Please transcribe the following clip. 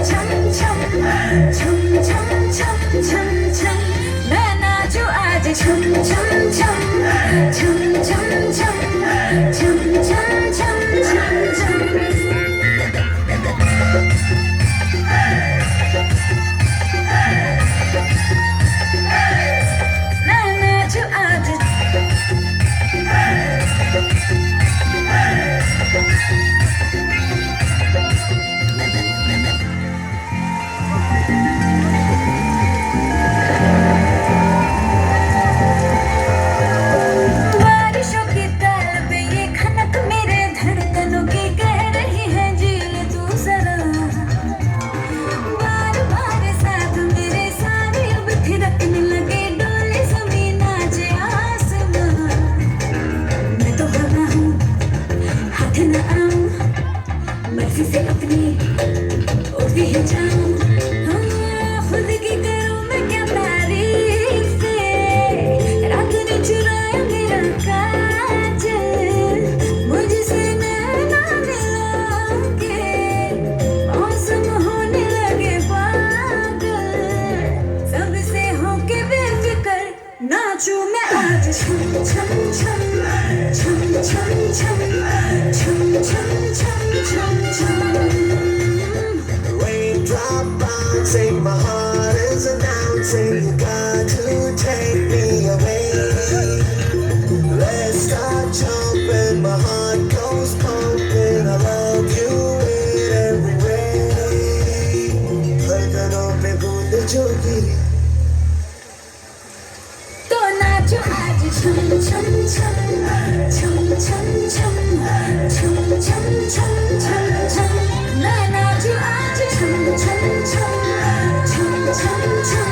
छम छम छम छम छम छम छम मैं नाचूं आज छम छम छम छम छम छम छम छम छम छम छम मैं नाचूं आज बारिशों की ताल पे ये खनक मेरे धड़कनों की कह रही है जी ले तू जरा बार बार साथ मेरे सारे अब थिरकने लगे डोले ज़मीन नाचे आसमां मैं तो हवा हूँ हाथ न आऊं मर्जी से अपनी उड़ती ही जाऊं खुद की करूं मैं क्या तारीफ़ें रात ने चुराया मेरा काजल मुझसे नैना मिला के मौसम होने लगे पागल सबसे होके बेफिक्र नाचूं मैं आज छम छम छम छम छम छम छम छम छम छम छम Raindrop bouncing, my heart is announcing you got to take me away. Let's start jumping, my heart goes pumping. I love you in every way. धड़कनों पे बूंद जो गिरी तो नाचो आज छम छम छम छम छम छम छम छम छम छम छम मैं नाचूं आज छम छम छम छम छम छम